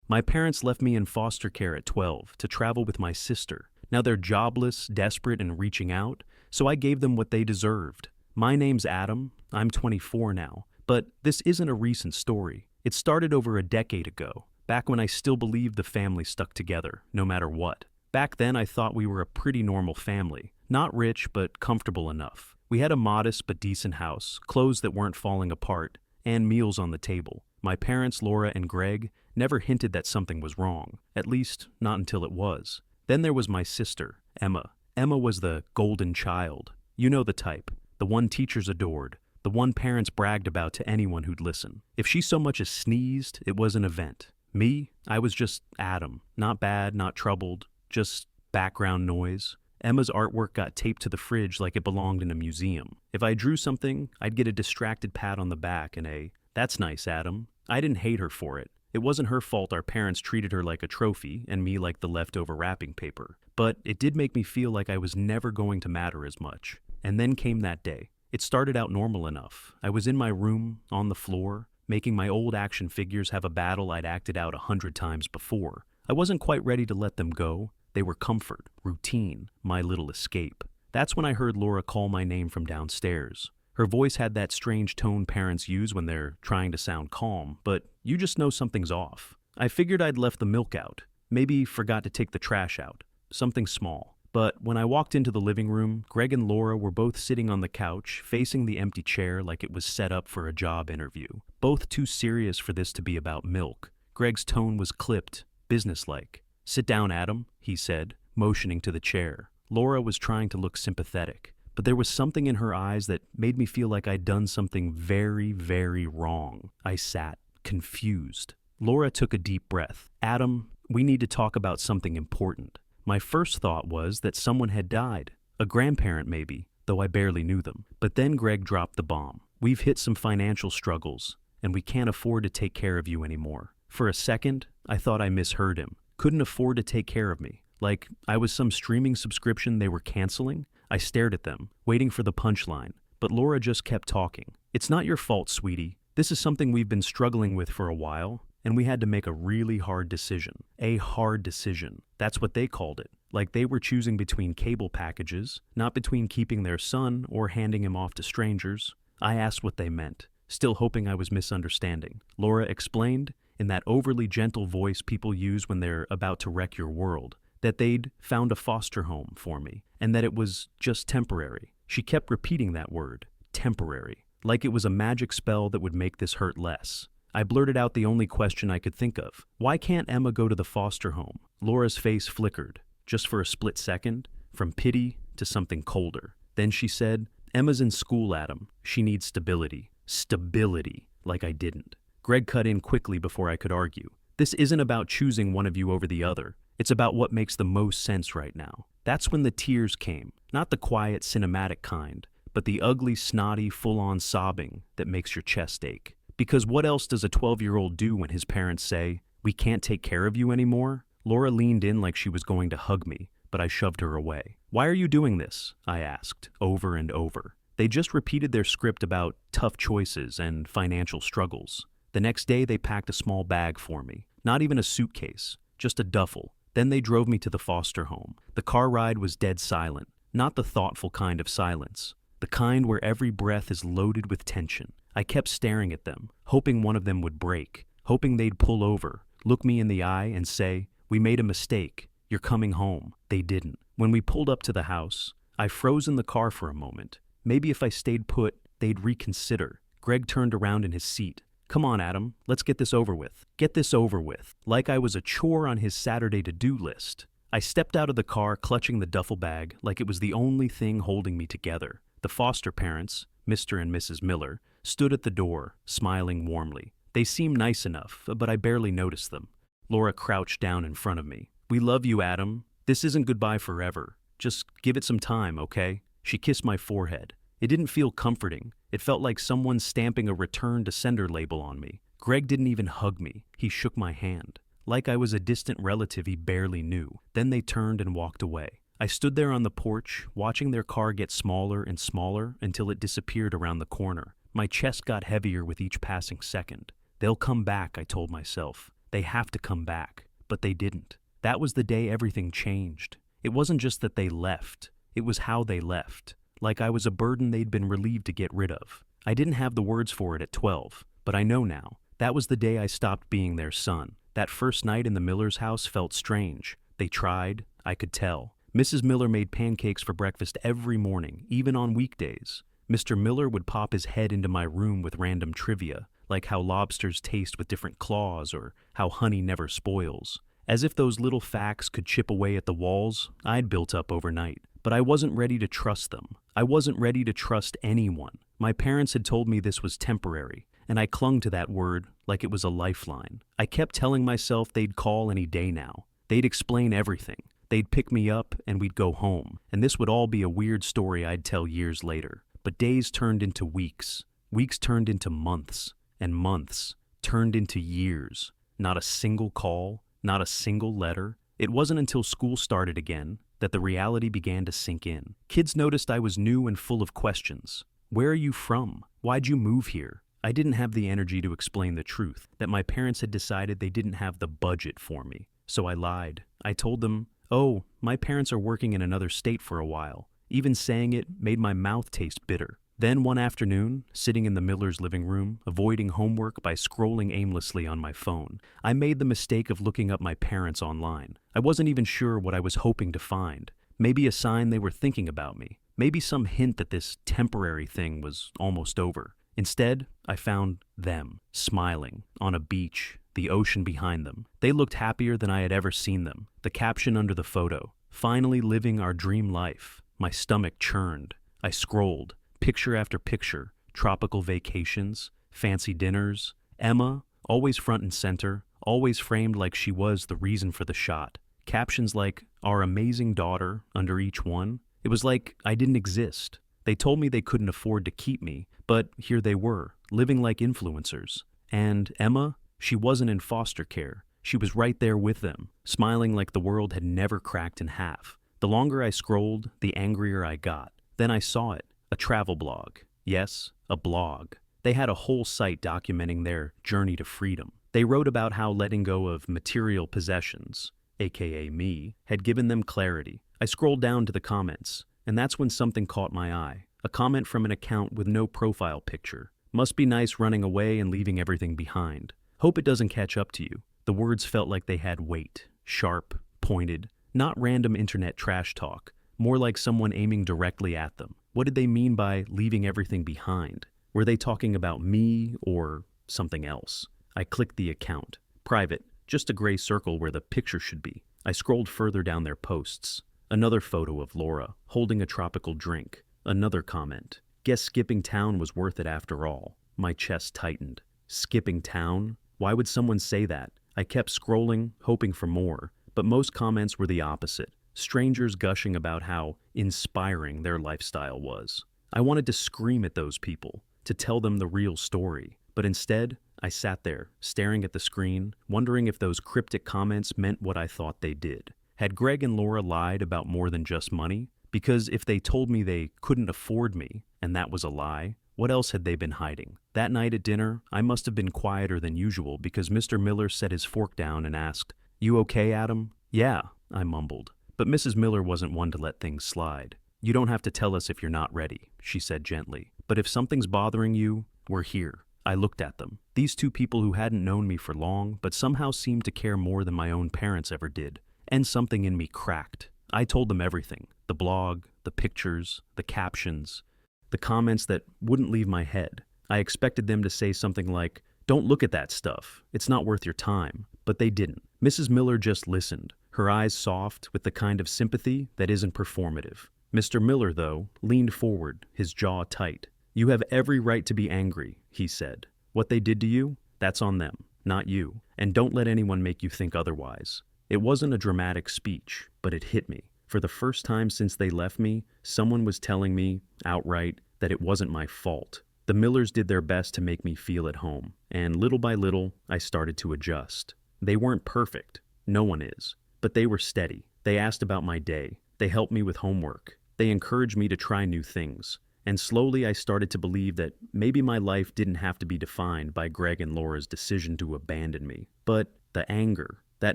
My parents left me in foster care at 12 to travel with my sister. Now they're jobless, desperate, and reaching out, so I gave them what they deserved. My name's Adam. I'm 24 now. But this isn't a recent story. It started over a decade ago, back when I still believed the family stuck together, no matter what. Back then I thought we were a pretty normal family. Not rich, but comfortable enough. We had a modest but decent house, clothes that weren't falling apart, and meals on the table. My parents, Laura and Greg, never hinted that something was wrong, at least not until it was. Then there was my sister, Emma. Emma was the golden child. You know the type. The one teachers adored. The one parents bragged about to anyone who'd listen. If she so much as sneezed, it was an event. Me, I was just Adam. Not bad, not troubled, just background noise. Emma's artwork got taped to the fridge like it belonged in a museum. If I drew something, I'd get a distracted pat on the back and a, "That's nice, Adam." I didn't hate her for it. It wasn't her fault our parents treated her like a trophy and me like the leftover wrapping paper. But it did make me feel like I was never going to matter as much. And then came that day. It started out normal enough. I was in my room, on the floor, making my old action figures have a battle I'd acted out 100 times before. I wasn't quite ready to let them go. They were comfort, routine, my little escape. That's when I heard Laura call my name from downstairs. Her voice had that strange tone parents use when they're trying to sound calm, but you just know something's off. I figured I'd left the milk out, maybe forgot to take the trash out, something small. But when I walked into the living room, Greg and Laura were both sitting on the couch, facing the empty chair like it was set up for a job interview. Both too serious for this to be about milk. Greg's tone was clipped, businesslike. "Sit down, Adam," he said, motioning to the chair. Laura was trying to look sympathetic, but there was something in her eyes that made me feel like I'd done something very, very wrong. I sat, confused. Laura took a deep breath. "Adam, we need to talk about something important." My first thought was that someone had died. A grandparent maybe, though I barely knew them. But then Greg dropped the bomb. "We've hit some financial struggles, and we can't afford to take care of you anymore." For a second, I thought I misheard him. Couldn't afford to take care of me. Like I was some streaming subscription they were canceling? I stared at them, waiting for the punchline. But Laura just kept talking. "It's not your fault, sweetie. This is something we've been struggling with for a while, and we had to make a really hard decision. A hard decision. That's what they called it. Like they were choosing between cable packages, not between keeping their son or handing him off to strangers." I asked what they meant, still hoping I was misunderstanding. Laura explained, in that overly gentle voice people use when they're about to wreck your world, that they'd found a foster home for me, and that it was just temporary. She kept repeating that word, temporary, like it was a magic spell that would make this hurt less. I blurted out the only question I could think of. "Why can't Emma go to the foster home?" Laura's face flickered, just for a split second, from pity to something colder. Then she said, "Emma's in school, Adam. She needs stability." Stability, like I didn't. Greg cut in quickly before I could argue. "This isn't about choosing one of you over the other. It's about what makes the most sense right now." That's when the tears came, not the quiet, cinematic kind, but the ugly, snotty, full-on sobbing that makes your chest ache. Because what else does a 12-year-old do when his parents say, "We can't take care of you anymore"? Laura leaned in like she was going to hug me, but I shoved her away. "Why are you doing this?" I asked, over and over. They just repeated their script about tough choices and financial struggles. The next day they packed a small bag for me. Not even a suitcase, just a duffel. Then they drove me to the foster home. The car ride was dead silent, not the thoughtful kind of silence. The kind where every breath is loaded with tension. I kept staring at them, hoping one of them would break, hoping they'd pull over, look me in the eye and say, "We made a mistake. You're coming home." They didn't. When we pulled up to the house, I froze in the car for a moment. Maybe if I stayed put, they'd reconsider. Greg turned around in his seat. "Come on, Adam, let's get this over with." Get this over with. Like I was a chore on his Saturday to-do list. I stepped out of the car clutching the duffel bag like it was the only thing holding me together. The foster parents, Mr. and Mrs. Miller, stood at the door, smiling warmly. They seemed nice enough, but I barely noticed them. Laura crouched down in front of me. "We love you, Adam. This isn't goodbye forever. Just give it some time, okay?" She kissed my forehead. It didn't feel comforting. It felt like someone stamping a return to sender label on me. Greg didn't even hug me. He shook my hand, like I was a distant relative he barely knew. Then they turned and walked away. I stood there on the porch, watching their car get smaller and smaller until it disappeared around the corner. My chest got heavier with each passing second. They'll come back, I told myself. They have to come back. But they didn't. That was the day everything changed. It wasn't just that they left. It was how they left. Like I was a burden they'd been relieved to get rid of. I didn't have the words for it at 12, but I know now. That was the day I stopped being their son. That first night in the Miller's house felt strange. They tried, I could tell. Mrs. Miller made pancakes for breakfast every morning, even on weekdays. Mr. Miller would pop his head into my room with random trivia, like how lobsters taste with different claws or how honey never spoils. As if those little facts could chip away at the walls I'd built up overnight. But I wasn't ready to trust them. I wasn't ready to trust anyone. My parents had told me this was temporary, and I clung to that word like it was a lifeline. I kept telling myself they'd call any day now. They'd explain everything. They'd pick me up and we'd go home, and this would all be a weird story I'd tell years later. But days turned into weeks. Weeks turned into months, and months turned into years. Not a single call, not a single letter. It wasn't until school started again that the reality began to sink in. Kids noticed I was new and full of questions. Where are you from? Why'd you move here? I didn't have the energy to explain the truth, that my parents had decided they didn't have the budget for me. So I lied. I told them, oh, my parents are working in another state for a while. Even saying it made my mouth taste bitter. Then one afternoon, sitting in the Miller's living room, avoiding homework by scrolling aimlessly on my phone, I made the mistake of looking up my parents online. I wasn't even sure what I was hoping to find. Maybe a sign they were thinking about me. Maybe some hint that this temporary thing was almost over. Instead, I found them, smiling, on a beach, the ocean behind them. They looked happier than I had ever seen them. The caption under the photo, finally living our dream life. My stomach churned. I scrolled. Picture after picture, tropical vacations, fancy dinners, Emma, always front and center, always framed like she was the reason for the shot. Captions like, our amazing daughter, under each one. It was like I didn't exist. They told me they couldn't afford to keep me, but here they were, living like influencers. And Emma, she wasn't in foster care. She was right there with them, smiling like the world had never cracked in half. The longer I scrolled, the angrier I got. Then I saw it. A travel blog. Yes, a blog. They had a whole site documenting their journey to freedom. They wrote about how letting go of material possessions, aka me, had given them clarity. I scrolled down to the comments, and that's when something caught my eye. A comment from an account with no profile picture. Must be nice running away and leaving everything behind. Hope it doesn't catch up to you. The words felt like they had weight. Sharp, pointed, not random internet trash talk. More like someone aiming directly at them. What did they mean by leaving everything behind? Were they talking about me or something else? I clicked the account. Private, just a gray circle where the picture should be. I scrolled further down their posts. Another photo of Laura, holding a tropical drink. Another comment. Guess skipping town was worth it after all. My chest tightened. Skipping town? Why would someone say that? I kept scrolling, hoping for more, but most comments were the opposite. Strangers gushing about how inspiring their lifestyle was. I wanted to scream at those people, to tell them the real story. But instead, I sat there, staring at the screen, wondering if those cryptic comments meant what I thought they did. Had Greg and Laura lied about more than just money? Because if they told me they couldn't afford me, and that was a lie, what else had they been hiding? That night at dinner, I must have been quieter than usual because Mr. Miller set his fork down and asked, "You okay, Adam?" "Yeah," I mumbled. But Mrs. Miller wasn't one to let things slide. "You don't have to tell us if you're not ready," she said gently. "But if something's bothering you, we're here." I looked at them. These two people who hadn't known me for long, but somehow seemed to care more than my own parents ever did. And something in me cracked. I told them everything. The blog, the pictures, the captions, the comments that wouldn't leave my head. I expected them to say something like, "Don't look at that stuff. It's not worth your time." But they didn't. Mrs. Miller just listened. Her eyes soft with the kind of sympathy that isn't performative. Mr. Miller, though, leaned forward, his jaw tight. "You have every right to be angry," he said. "What they did to you, that's on them, not you. And don't let anyone make you think otherwise." It wasn't a dramatic speech, but it hit me. For the first time since they left me, someone was telling me, outright, that it wasn't my fault. The Millers did their best to make me feel at home, and little by little, I started to adjust. They weren't perfect. No one is. But they were steady. They asked about my day. They helped me with homework. They encouraged me to try new things. And slowly I started to believe that maybe my life didn't have to be defined by Greg and Laura's decision to abandon me. But the anger, that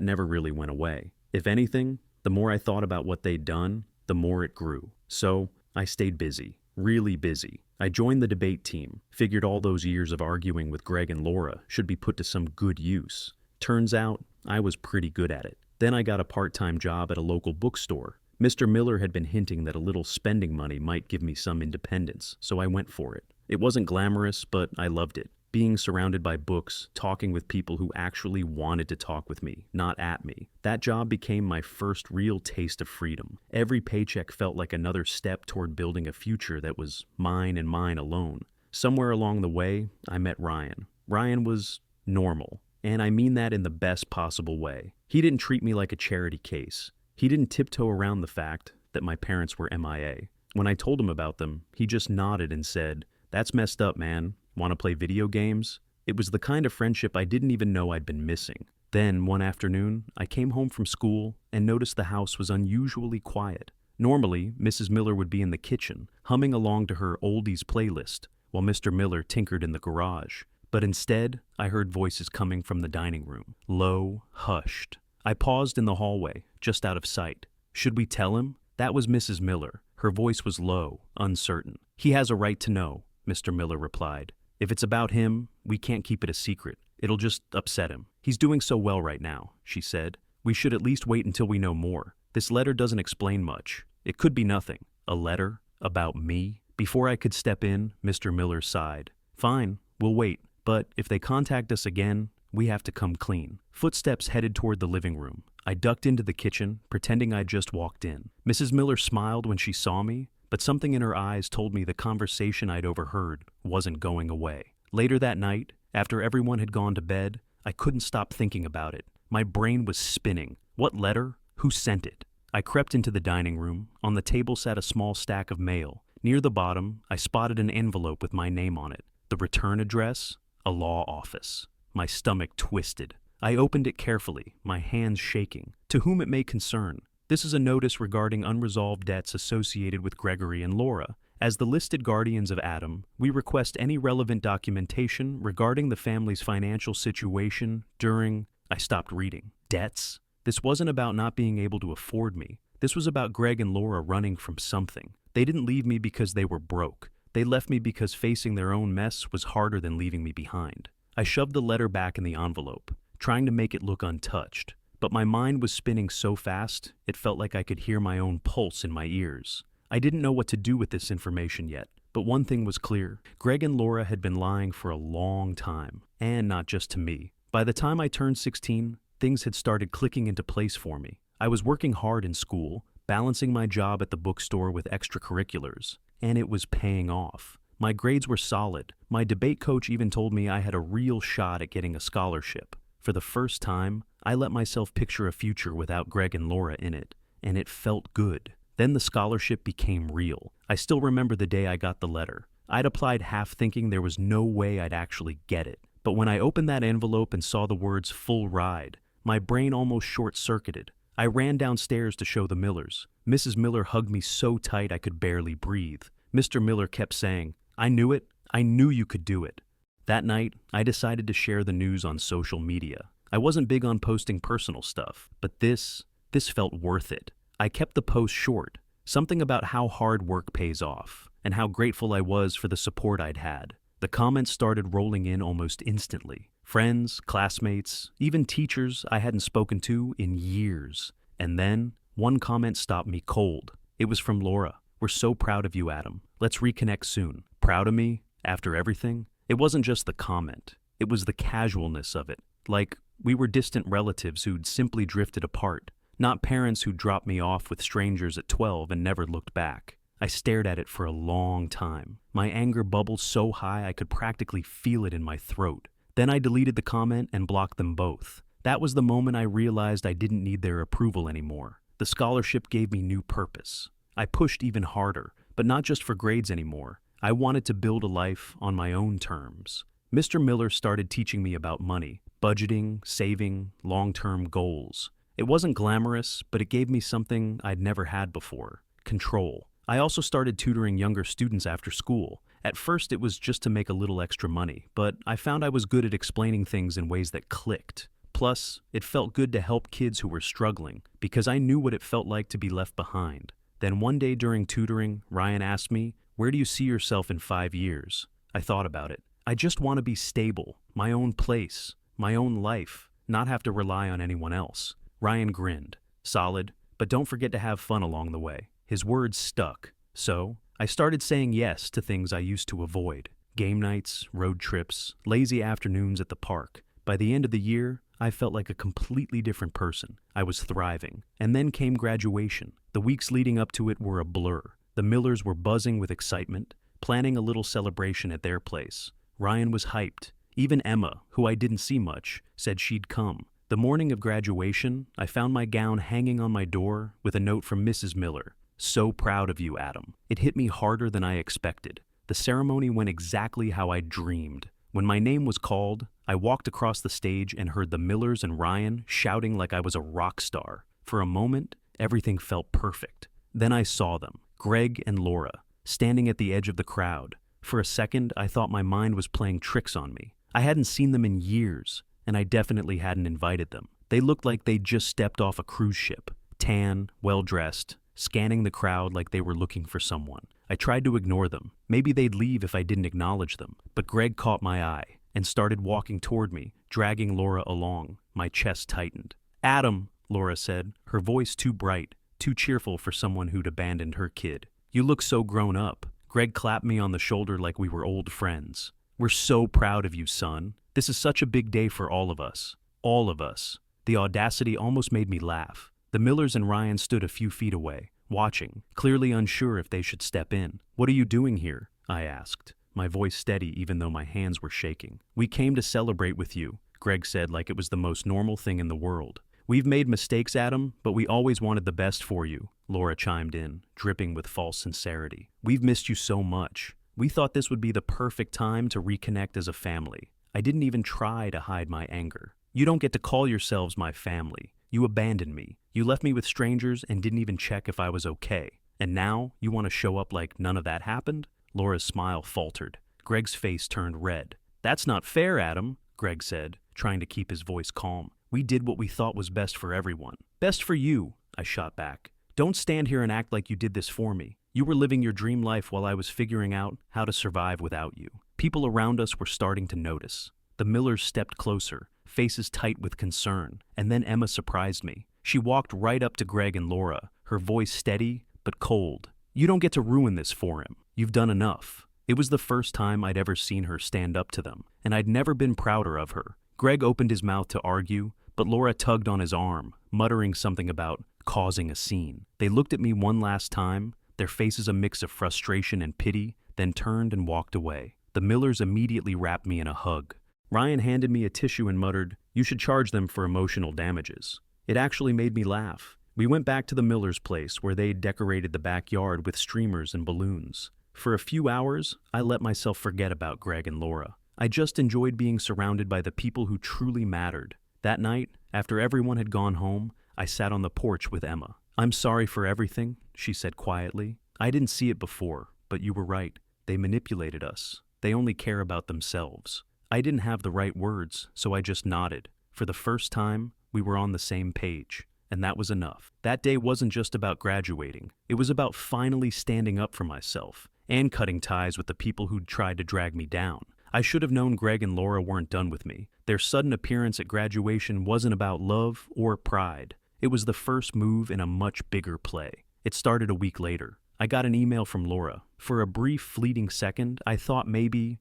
never really went away. If anything, the more I thought about what they'd done, the more it grew. So I stayed busy, really busy. I joined the debate team, figured all those years of arguing with Greg and Laura should be put to some good use. Turns out, I was pretty good at it. Then I got a part-time job at a local bookstore. Mr. Miller had been hinting that a little spending money might give me some independence, so I went for it. It wasn't glamorous, but I loved it. Being surrounded by books, talking with people who actually wanted to talk with me, not at me. That job became my first real taste of freedom. Every paycheck felt like another step toward building a future that was mine and mine alone. Somewhere along the way, I met Ryan. Ryan was normal, and I mean that in the best possible way. He didn't treat me like a charity case. He didn't tiptoe around the fact that my parents were MIA. When I told him about them, he just nodded and said, "That's messed up, man. Want to play video games?" It was the kind of friendship I didn't even know I'd been missing. Then, one afternoon, I came home from school and noticed the house was unusually quiet. Normally, Mrs. Miller would be in the kitchen, humming along to her oldies playlist, while Mr. Miller tinkered in the garage. But instead, I heard voices coming from the dining room, low, hushed. I paused in the hallway, just out of sight. Should we tell him? That was Mrs. Miller. Her voice was low, uncertain. "He has a right to know," Mr. Miller replied. "If it's about him, we can't keep it a secret. It'll just upset him. He's doing so well right now," she said. "We should at least wait until we know more. This letter doesn't explain much. It could be nothing. A letter? About me?" Before I could step in, Mr. Miller sighed. "Fine, we'll wait. But if they contact us again, we have to come clean." Footsteps headed toward the living room. I ducked into the kitchen, pretending I'd just walked in. Mrs. Miller smiled when she saw me, but something in her eyes told me the conversation I'd overheard wasn't going away. Later that night, after everyone had gone to bed, I couldn't stop thinking about it. My brain was spinning. What letter? Who sent it? I crept into the dining room. On the table sat a small stack of mail. Near the bottom, I spotted an envelope with my name on it. The return address? A law office. My stomach twisted. I opened it carefully, my hands shaking. To whom it may concern, this is a notice regarding unresolved debts associated with Gregory and Laura. As the listed guardians of Adam, we request any relevant documentation regarding the family's financial situation during... I stopped reading. Debts? This wasn't about not being able to afford me. This was about Greg and Laura running from something. They didn't leave me because they were broke. They left me because facing their own mess was harder than leaving me behind. I shoved the letter back in the envelope, trying to make it look untouched. But my mind was spinning so fast, it felt like I could hear my own pulse in my ears. I didn't know what to do with this information yet, but one thing was clear. Greg and Laura had been lying for a long time, and not just to me. By the time I turned 16, things had started clicking into place for me. I was working hard in school, balancing my job at the bookstore with extracurriculars, and it was paying off. My grades were solid. My debate coach even told me I had a real shot at getting a scholarship. For the first time, I let myself picture a future without Greg and Laura in it, and it felt good. Then the scholarship became real. I still remember the day I got the letter. I'd applied half thinking there was no way I'd actually get it. But when I opened that envelope and saw the words "full ride," my brain almost short-circuited. I ran downstairs to show the Millers. Mrs. Miller hugged me so tight I could barely breathe. Mr. Miller kept saying, "I knew it. I knew you could do it." That night, I decided to share the news on social media. I wasn't big on posting personal stuff, but this felt worth it. I kept the post short, something about how hard work pays off, and how grateful I was for the support I'd had. The comments started rolling in almost instantly. Friends, classmates, even teachers I hadn't spoken to in years. And then, one comment stopped me cold. It was from Laura. "We're so proud of you, Adam. Let's reconnect soon." Proud of me? After everything? It wasn't just the comment. It was the casualness of it. Like, we were distant relatives who'd simply drifted apart. Not parents who dropped me off with strangers at 12 and never looked back. I stared at it for a long time. My anger bubbled so high I could practically feel it in my throat. Then I deleted the comment and blocked them both. That was the moment I realized I didn't need their approval anymore. The scholarship gave me new purpose. I pushed even harder, but not just for grades anymore. I wanted to build a life on my own terms. Mr. Miller started teaching me about money, budgeting, saving, long-term goals. It wasn't glamorous, but it gave me something I'd never had before: control. I also started tutoring younger students after school. At first, it was just to make a little extra money, but I found I was good at explaining things in ways that clicked. Plus, it felt good to help kids who were struggling because I knew what it felt like to be left behind. Then one day during tutoring, Ryan asked me, "Where do you see yourself in 5 years?" I thought about it. I just want to be stable, my own place, my own life, not have to rely on anyone else. Ryan grinned. Solid, but don't forget to have fun along the way. His words stuck. So, I started saying yes to things I used to avoid. Game nights, road trips, lazy afternoons at the park. By the end of the year, I felt like a completely different person. I was thriving. And then came graduation. The weeks leading up to it were a blur. The Millers were buzzing with excitement, planning a little celebration at their place. Ryan was hyped. Even Emma, who I didn't see much, said she'd come. The morning of graduation, I found my gown hanging on my door with a note from Mrs. Miller. "So proud of you, Adam." It hit me harder than I expected. The ceremony went exactly how I dreamed. When my name was called, I walked across the stage and heard the Millers and Ryan shouting like I was a rock star. For a moment, everything felt perfect. Then I saw them, Greg and Laura, standing at the edge of the crowd. For a second, I thought my mind was playing tricks on me. I hadn't seen them in years, and I definitely hadn't invited them. They looked like they'd just stepped off a cruise ship, tan, well-dressed, scanning the crowd like they were looking for someone. I tried to ignore them. Maybe they'd leave if I didn't acknowledge them. But Greg caught my eye and started walking toward me, dragging Laura along. My chest tightened. "Adam," Laura said, her voice too bright, too cheerful for someone who'd abandoned her kid. "You look so grown up." Greg clapped me on the shoulder like we were old friends. "We're so proud of you, son. This is such a big day for all of us. All of us." The audacity almost made me laugh. The Millers and Ryan stood a few feet away, watching, clearly unsure if they should step in. "What are you doing here?" I asked, my voice steady even though my hands were shaking. "We came to celebrate with you," Greg said like it was the most normal thing in the world. "We've made mistakes, Adam, but we always wanted the best for you," Laura chimed in, dripping with false sincerity. "We've missed you so much. We thought this would be the perfect time to reconnect as a family." I didn't even try to hide my anger. "You don't get to call yourselves my family. You abandoned me. You left me with strangers and didn't even check if I was okay. And now you want to show up like none of that happened?" Laura's smile faltered. Greg's face turned red. "That's not fair, Adam," Greg said, trying to keep his voice calm. "We did what we thought was best for everyone." "Best for you," I shot back. "Don't stand here and act like you did this for me. You were living your dream life while I was figuring out how to survive without you." People around us were starting to notice. The Millers stepped closer, faces tight with concern, and then Emma surprised me. She walked right up to Greg and Laura, her voice steady but cold. "You don't get to ruin this for him. You've done enough." It was the first time I'd ever seen her stand up to them, and I'd never been prouder of her. Greg opened his mouth to argue, but Laura tugged on his arm, muttering something about causing a scene. They looked at me one last time, their faces a mix of frustration and pity, then turned and walked away. The Millers immediately wrapped me in a hug. Ryan handed me a tissue and muttered, "You should charge them for emotional damages." It actually made me laugh. We went back to the Millers' place where they'd decorated the backyard with streamers and balloons. For a few hours, I let myself forget about Greg and Laura. I just enjoyed being surrounded by the people who truly mattered. That night, after everyone had gone home, I sat on the porch with Emma. "I'm sorry for everything," she said quietly. "I didn't see it before, but you were right. They manipulated us. They only care about themselves." I didn't have the right words, so I just nodded. For the first time, we were on the same page, and that was enough. That day wasn't just about graduating. It was about finally standing up for myself and cutting ties with the people who'd tried to drag me down. I should have known Greg and Laura weren't done with me. Their sudden appearance at graduation wasn't about love or pride. It was the first move in a much bigger play. It started a week later. I got an email from Laura. For a brief, fleeting second, I thought maybe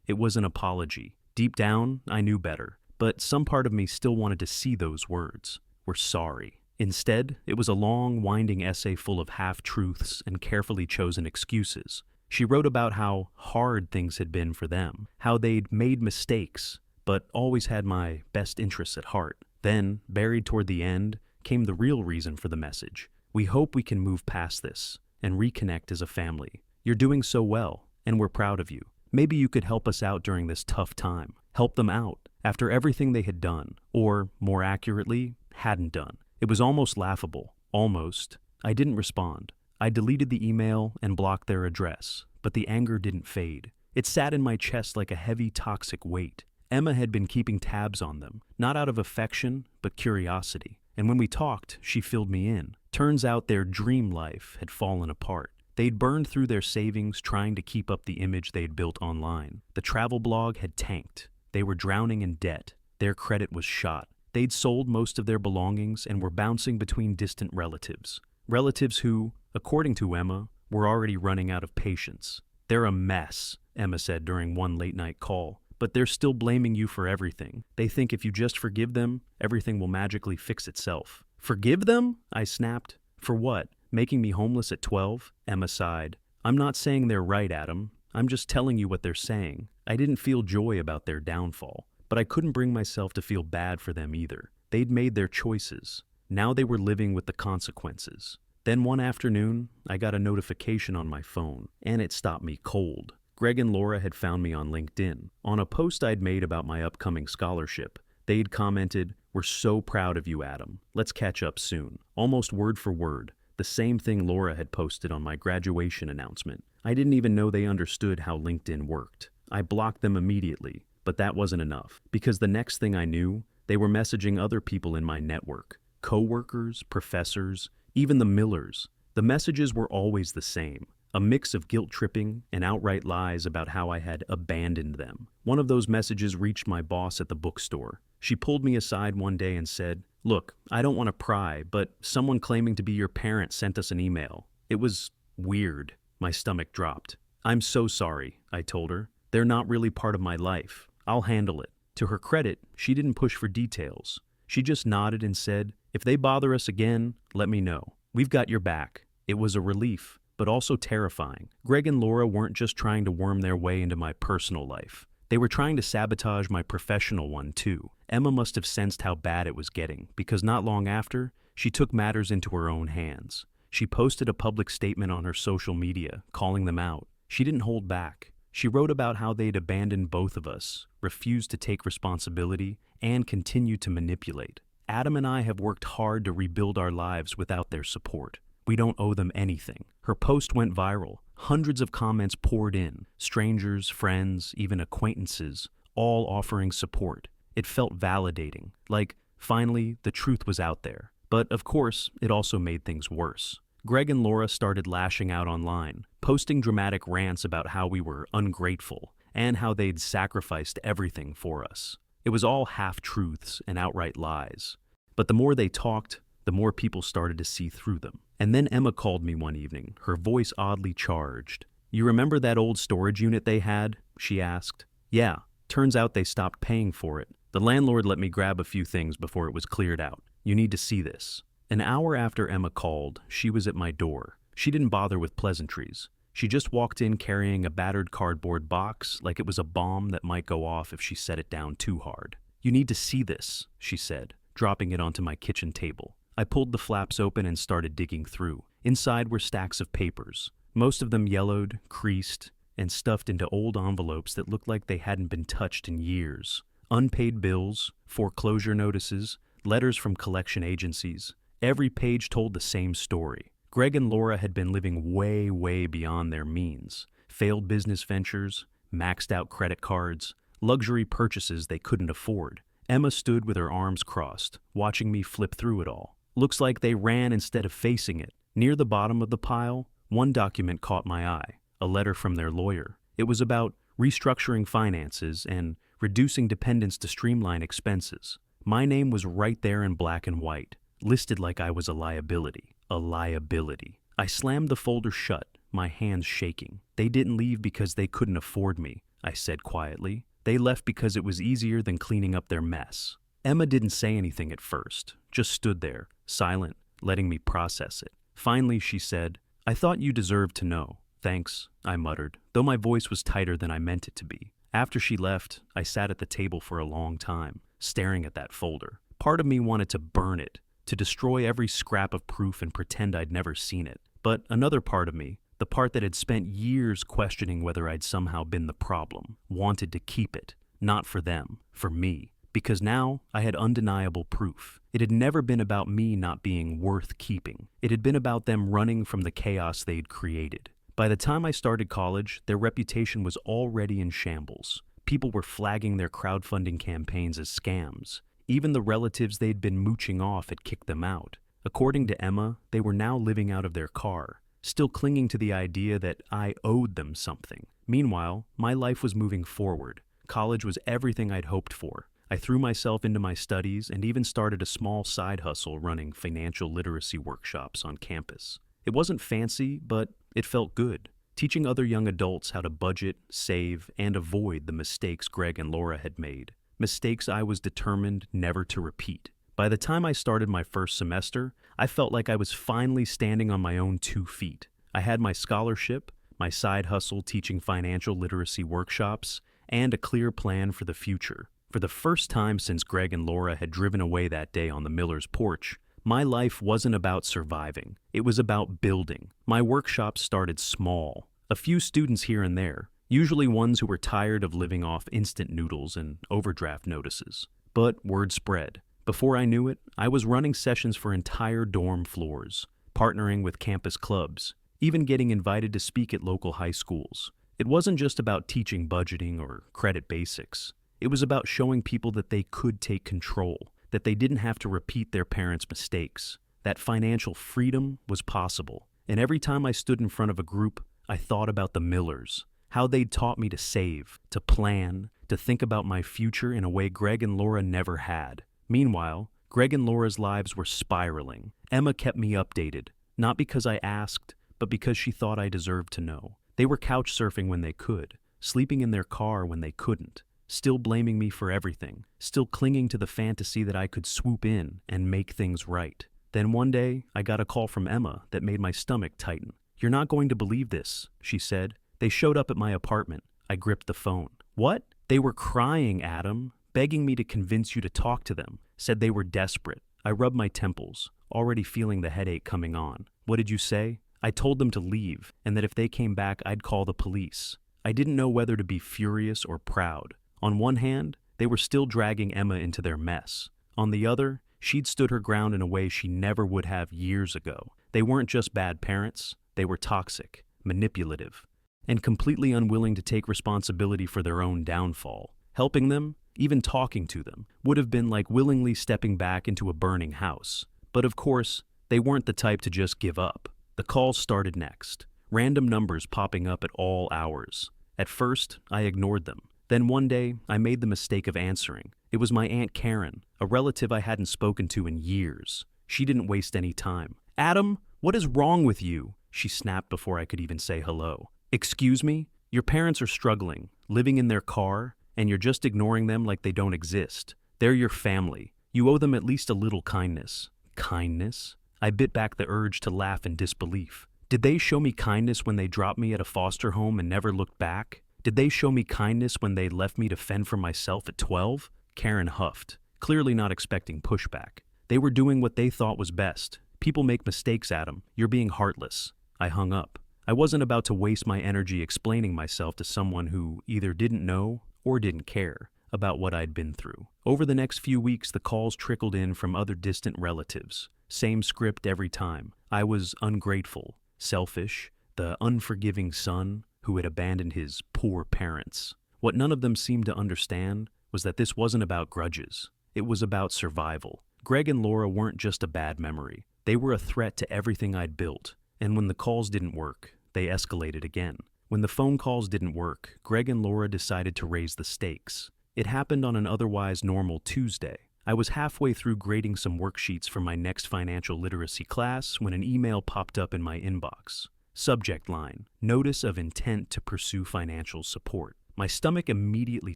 it was an apology. Deep down, I knew better. But some part of me still wanted to see those words. "We're sorry." Instead, it was a long, winding essay full of half-truths and carefully chosen excuses. She wrote about how hard things had been for them, how they'd made mistakes, but always had my best interests at heart. Then, buried toward the end, came the real reason for the message. "We hope we can move past this and reconnect as a family. You're doing so well, and we're proud of you. Maybe you could help us out during this tough time." Help them out, after everything they had done, or, more accurately, hadn't done. It was almost laughable. Almost. I didn't respond. I deleted the email and blocked their address, but the anger didn't fade. It sat in my chest like a heavy, toxic weight. Emma had been keeping tabs on them, not out of affection, but curiosity. And when we talked, she filled me in. Turns out their dream life had fallen apart. They'd burned through their savings trying to keep up the image they'd built online. The travel blog had tanked. They were drowning in debt. Their credit was shot. They'd sold most of their belongings and were bouncing between distant relatives. Relatives who, according to Emma, were already running out of patience. "They're a mess," Emma said during one late-night call. "But they're still blaming you for everything. They think if you just forgive them, everything will magically fix itself." "Forgive them?" I snapped. "For what? Making me homeless at 12? Emma sighed. "I'm not saying they're right, Adam. I'm just telling you what they're saying." I didn't feel joy about their downfall, but I couldn't bring myself to feel bad for them either. They'd made their choices. Now they were living with the consequences. Then one afternoon, I got a notification on my phone, and it stopped me cold. Greg and Laura had found me on LinkedIn. On a post I'd made about my upcoming scholarship, they'd commented, "We're so proud of you, Adam. Let's catch up soon." Almost word for word, the same thing Laura had posted on my graduation announcement. I didn't even know they understood how LinkedIn worked. I blocked them immediately, but that wasn't enough, because the next thing I knew, they were messaging other people in my network. Co-workers, professors, even the Millers. The messages were always the same. A mix of guilt-tripping and outright lies about how I had abandoned them. One of those messages reached my boss at the bookstore. She pulled me aside one day and said, "Look, I don't want to pry, but someone claiming to be your parent sent us an email. It was weird." My stomach dropped. "I'm so sorry," I told her. "They're not really part of my life. I'll handle it." To her credit, she didn't push for details. She just nodded and said, "If they bother us again, let me know. We've got your back." It was a relief, but also terrifying. Greg and Laura weren't just trying to worm their way into my personal life. They were trying to sabotage my professional one, too. Emma must have sensed how bad it was getting, because not long after, she took matters into her own hands. She posted a public statement on her social media, calling them out. She didn't hold back. She wrote about how they'd abandoned both of us, refused to take responsibility, and continued to manipulate. Adam and I have worked hard to rebuild our lives without their support. We don't owe them anything. Her post went viral. Hundreds of comments poured in. Strangers, friends, even acquaintances, all offering support. It felt validating, like, finally, the truth was out there. But, of course, it also made things worse. Greg and Laura started lashing out online, posting dramatic rants about how we were ungrateful and how they'd sacrificed everything for us. It was all half-truths and outright lies. But the more they talked, the more people started to see through them. And then Emma called me one evening, her voice oddly charged. "You remember that old storage unit they had?" she asked. "Yeah, turns out they stopped paying for it. The landlord let me grab a few things before it was cleared out. You need to see this." An hour after Emma called, she was at my door. She didn't bother with pleasantries. She just walked in carrying a battered cardboard box like it was a bomb that might go off if she set it down too hard. "You need to see this," she said, dropping it onto my kitchen table. I pulled the flaps open and started digging through. Inside were stacks of papers, most of them yellowed, creased, and stuffed into old envelopes that looked like they hadn't been touched in years. Unpaid bills, foreclosure notices, letters from collection agencies. Every page told the same story. Greg and Laura had been living way, way beyond their means. Failed business ventures, maxed out credit cards, luxury purchases they couldn't afford. Emma stood with her arms crossed, watching me flip through it all. Looks like they ran instead of facing it. Near the bottom of the pile, one document caught my eye, a letter from their lawyer. It was about restructuring finances and reducing dependence to streamline expenses. My name was right there in black and white, listed like I was a liability. A liability. I slammed the folder shut, my hands shaking. "They didn't leave because they couldn't afford me," I said quietly. "They left because it was easier than cleaning up their mess." Emma didn't say anything at first, just stood there, silent, letting me process it. Finally, she said, "I thought you deserved to know." "Thanks," I muttered, though my voice was tighter than I meant it to be. After she left, I sat at the table for a long time, staring at that folder. Part of me wanted to burn it, to destroy every scrap of proof and pretend I'd never seen it. But another part of me, the part that had spent years questioning whether I'd somehow been the problem, wanted to keep it. Not for them, for me. Because now I had undeniable proof. It had never been about me not being worth keeping. It had been about them running from the chaos they'd created. By the time I started college, their reputation was already in shambles. People were flagging their crowdfunding campaigns as scams. Even the relatives they'd been mooching off had kicked them out. According to Emma, they were now living out of their car, still clinging to the idea that I owed them something. Meanwhile, my life was moving forward. College was everything I'd hoped for. I threw myself into my studies and even started a small side hustle running financial literacy workshops on campus. It wasn't fancy, but it felt good, teaching other young adults how to budget, save, and avoid the mistakes Greg and Laura had made. Mistakes I was determined never to repeat. By the time I started my first semester, I felt like I was finally standing on my own 2 feet. I had my scholarship, my side hustle teaching financial literacy workshops, and a clear plan for the future. For the first time since Greg and Laura had driven away that day on the Miller's porch, my life wasn't about surviving. It was about building. My workshops started small. A few students here and there, usually ones who were tired of living off instant noodles and overdraft notices. But word spread. Before I knew it, I was running sessions for entire dorm floors, partnering with campus clubs, even getting invited to speak at local high schools. It wasn't just about teaching budgeting or credit basics. It was about showing people that they could take control, that they didn't have to repeat their parents' mistakes, that financial freedom was possible. And every time I stood in front of a group, I thought about the Millers, how they'd taught me to save, to plan, to think about my future in a way Greg and Laura never had. Meanwhile, Greg and Laura's lives were spiraling. Emma kept me updated, not because I asked, but because she thought I deserved to know. They were couch surfing when they could, sleeping in their car when they couldn't, still blaming me for everything, still clinging to the fantasy that I could swoop in and make things right. Then one day, I got a call from Emma that made my stomach tighten. "You're not going to believe this," she said. "They showed up at my apartment." I gripped the phone. "What?" "They were crying, Adam, begging me to convince you to talk to them. Said they were desperate." I rubbed my temples, already feeling the headache coming on. "What did you say?" "I told them to leave, and that if they came back, I'd call the police." I didn't know whether to be furious or proud. On one hand, they were still dragging Emma into their mess. On the other, she'd stood her ground in a way she never would have years ago. They weren't just bad parents, they were toxic, manipulative, and completely unwilling to take responsibility for their own downfall. Helping them, even talking to them, would have been like willingly stepping back into a burning house. But of course, they weren't the type to just give up. The calls started next, random numbers popping up at all hours. At first, I ignored them. Then one day, I made the mistake of answering. It was my Aunt Karen, a relative I hadn't spoken to in years. She didn't waste any time. "Adam, what is wrong with you?" she snapped before I could even say hello. "Excuse me? Your parents are struggling, living in their car, and you're just ignoring them like they don't exist. They're your family. You owe them at least a little kindness." Kindness? I bit back the urge to laugh in disbelief. Did they show me kindness when they dropped me at a foster home and never looked back? Did they show me kindness when they left me to fend for myself at 12? Karen huffed, clearly not expecting pushback. They were doing what they thought was best. "People make mistakes, Adam. You're being heartless." I hung up. I wasn't about to waste my energy explaining myself to someone who either didn't know or didn't care about what I'd been through. Over the next few weeks, the calls trickled in from other distant relatives. Same script every time. I was ungrateful, selfish, the unforgiving son who had abandoned his poor parents. What none of them seemed to understand was that this wasn't about grudges. It was about survival. Greg and Laura weren't just a bad memory. They were a threat to everything I'd built. And when the calls didn't work, they escalated again. When the phone calls didn't work, Greg and Laura decided to raise the stakes. It happened on an otherwise normal Tuesday. I was halfway through grading some worksheets for my next financial literacy class when an email popped up in my inbox. Subject line: Notice of intent to pursue financial support. My stomach immediately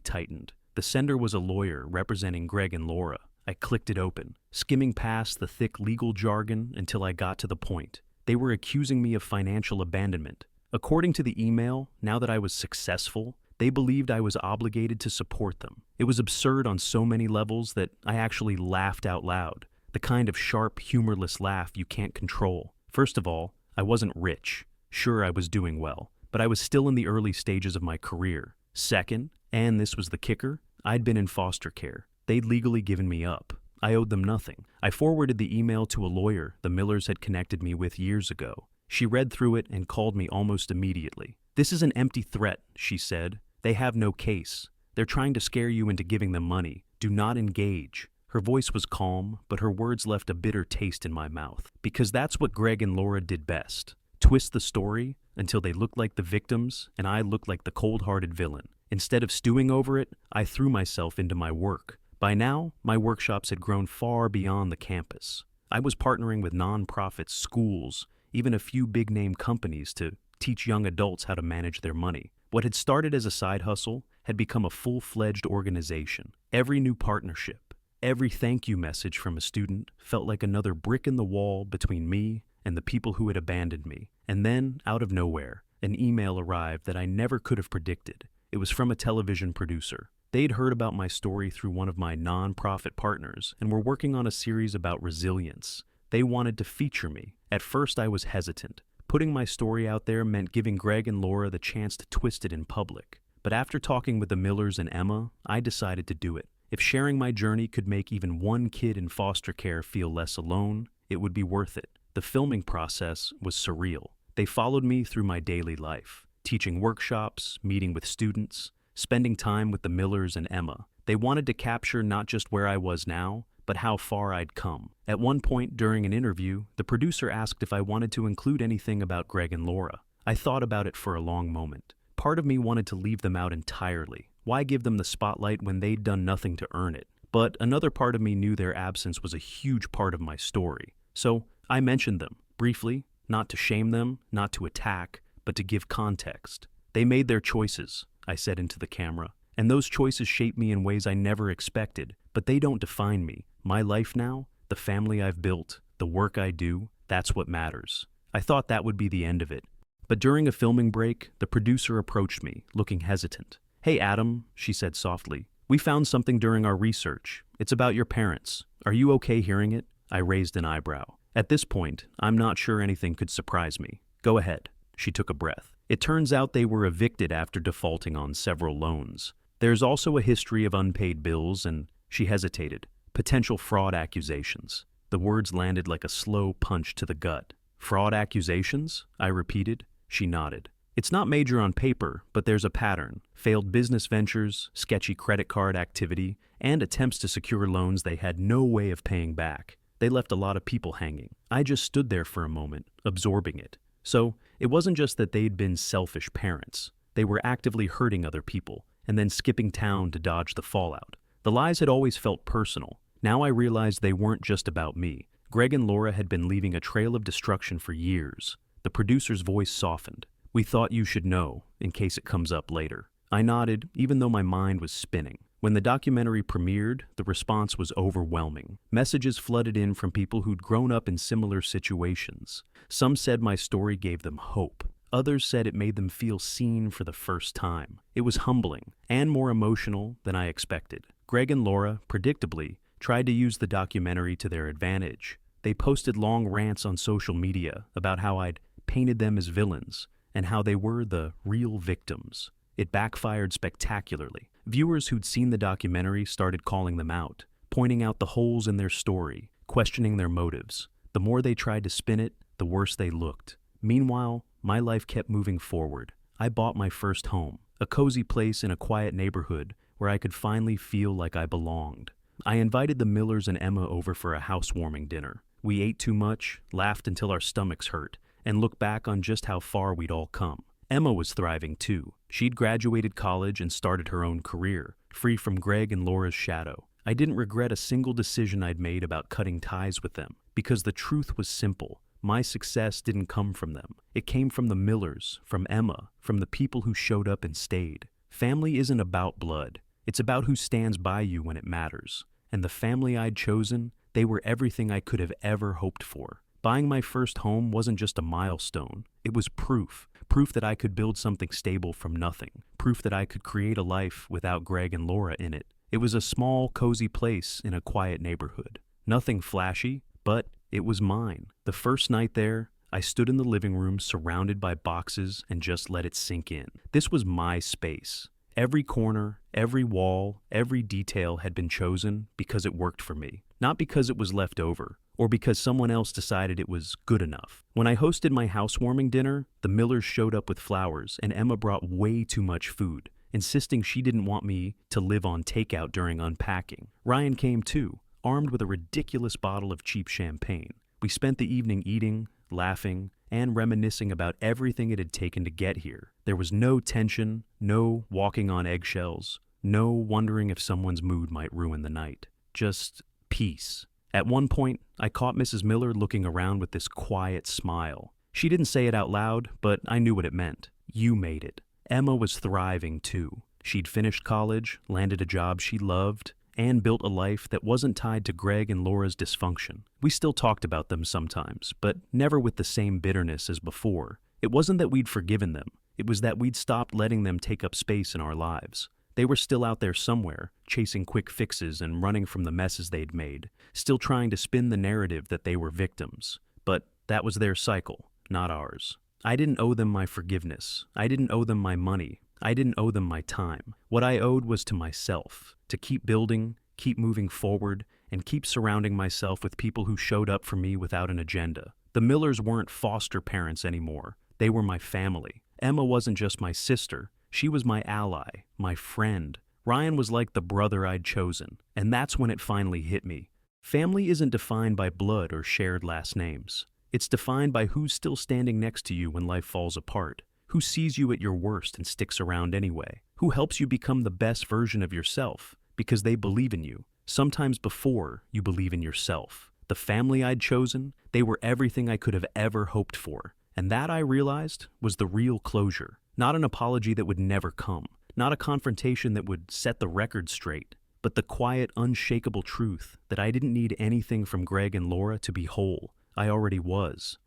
tightened. The sender was a lawyer representing Greg and Laura. I clicked it open, skimming past the thick legal jargon until I got to the point. They were accusing me of financial abandonment. According to the email, now that I was successful, they believed I was obligated to support them. It was absurd on so many levels that I actually laughed out loud, the kind of sharp, humorless laugh you can't control. First of all, I wasn't rich. Sure, I was doing well, but I was still in the early stages of my career. Second, and this was the kicker, I'd been in foster care. They'd legally given me up. I owed them nothing. I forwarded the email to a lawyer the Millers had connected me with years ago. She read through it and called me almost immediately. "This is an empty threat," she said. "They have no case. They're trying to scare you into giving them money. Do not engage." Her voice was calm, but her words left a bitter taste in my mouth. Because that's what Greg and Laura did best. Twist the story until they looked like the victims and I looked like the cold-hearted villain. Instead of stewing over it, I threw myself into my work. By now, my workshops had grown far beyond the campus. I was partnering with nonprofits, schools, even a few big-name companies to teach young adults how to manage their money. What had started as a side hustle had become a full-fledged organization. Every new partnership, every thank you message from a student felt like another brick in the wall between me and the people who had abandoned me. And then, out of nowhere, an email arrived that I never could have predicted. It was from a television producer. They'd heard about my story through one of my nonprofit partners and were working on a series about resilience. They wanted to feature me. At first, I was hesitant. Putting my story out there meant giving Greg and Laura the chance to twist it in public. But after talking with the Millers and Emma, I decided to do it. If sharing my journey could make even one kid in foster care feel less alone, it would be worth it. The filming process was surreal. They followed me through my daily life, teaching workshops, meeting with students, spending time with the Millers and Emma. They wanted to capture not just where I was now, but how far I'd come. At one point during an interview, the producer asked if I wanted to include anything about Greg and Laura. I thought about it for a long moment. Part of me wanted to leave them out entirely. Why give them the spotlight when they'd done nothing to earn it? But another part of me knew their absence was a huge part of my story. So I mentioned them, briefly, not to shame them, not to attack, but to give context. They made their choices, I said into the camera, and those choices shaped me in ways I never expected, but they don't define me. My life now, the family I've built, the work I do, that's what matters. I thought that would be the end of it. But during a filming break, the producer approached me, looking hesitant. "Hey, Adam," she said softly. "We found something during our research. It's about your parents. Are you okay hearing it?" I raised an eyebrow. At this point, I'm not sure anything could surprise me. "Go ahead." She took a breath. "It turns out they were evicted after defaulting on several loans. There's also a history of unpaid bills and," she hesitated, "potential fraud accusations." The words landed like a slow punch to the gut. "Fraud accusations?" I repeated. She nodded. "It's not major on paper, but there's a pattern. Failed business ventures, sketchy credit card activity, and attempts to secure loans they had no way of paying back. They left a lot of people hanging." I just stood there for a moment, absorbing it. So, it wasn't just that they'd been selfish parents. They were actively hurting other people, and then skipping town to dodge the fallout. The lies had always felt personal. Now I realized they weren't just about me. Greg and Laura had been leaving a trail of destruction for years. The producer's voice softened. "We thought you should know, in case it comes up later." I nodded, even though my mind was spinning. When the documentary premiered, the response was overwhelming. Messages flooded in from people who'd grown up in similar situations. Some said my story gave them hope. Others said it made them feel seen for the first time. It was humbling, and more emotional than I expected. Greg and Laura, predictably, tried to use the documentary to their advantage. They posted long rants on social media about how I'd painted them as villains, and how they were the real victims. It backfired spectacularly. Viewers who'd seen the documentary started calling them out, pointing out the holes in their story, questioning their motives. The more they tried to spin it, the worse they looked. Meanwhile, my life kept moving forward. I bought my first home, a cozy place in a quiet neighborhood where I could finally feel like I belonged. I invited the Millers and Emma over for a housewarming dinner. We ate too much, laughed until our stomachs hurt, and looked back on just how far we'd all come. Emma was thriving too. She'd graduated college and started her own career, free from Greg and Laura's shadow. I didn't regret a single decision I'd made about cutting ties with them, because the truth was simple. My success didn't come from them. It came from the Millers, from Emma, from the people who showed up and stayed. Family isn't about blood. It's about who stands by you when it matters. And the family I'd chosen, they were everything I could have ever hoped for. Buying my first home wasn't just a milestone. It was proof. Proof that I could build something stable from nothing. Proof that I could create a life without Greg and Laura in it. It was a small, cozy place in a quiet neighborhood. Nothing flashy, but it was mine. The first night there, I stood in the living room surrounded by boxes and just let it sink in. This was my space. Every corner, every wall, every detail had been chosen because it worked for me, not because it was left over, or because someone else decided it was good enough. When I hosted my housewarming dinner, the Millers showed up with flowers, and Emma brought way too much food. insisting she didn't want me to live on takeout during unpacking. Ryan came too, armed with a ridiculous bottle of cheap champagne. We spent the evening eating, laughing, and reminiscing about everything it had taken to get here. There was no tension, no walking on eggshells, no wondering if someone's mood might ruin the night. Just peace. At one point, I caught Mrs. Miller looking around with this quiet smile. She didn't say it out loud, but I knew what it meant. You made it. Emma was thriving too. She'd finished college, landed a job she loved, and built a life that wasn't tied to Greg and Laura's dysfunction. We still talked about them sometimes, but never with the same bitterness as before. It wasn't that we'd forgiven them. It was that we'd stopped letting them take up space in our lives. They were still out there somewhere, chasing quick fixes and running from the messes they'd made, still trying to spin the narrative that they were victims. But that was their cycle, not ours. I didn't owe them my forgiveness. I didn't owe them my money. I didn't owe them my time. What I owed was to myself, to keep building, keep moving forward, and keep surrounding myself with people who showed up for me without an agenda. The Millers weren't foster parents anymore. They were my family. Emma wasn't just my sister. She was my ally, my friend. Ryan was like the brother I'd chosen. And that's when it finally hit me. Family isn't defined by blood or shared last names. It's defined by who's still standing next to you when life falls apart, who sees you at your worst and sticks around anyway, who helps you become the best version of yourself because they believe in you, sometimes before you believe in yourself. The family I'd chosen, they were everything I could have ever hoped for. And that, I realized, was the real closure. Not an apology that would never come, not a confrontation that would set the record straight, but the quiet, unshakable truth that I didn't need anything from Greg and Laura to be whole. I already was.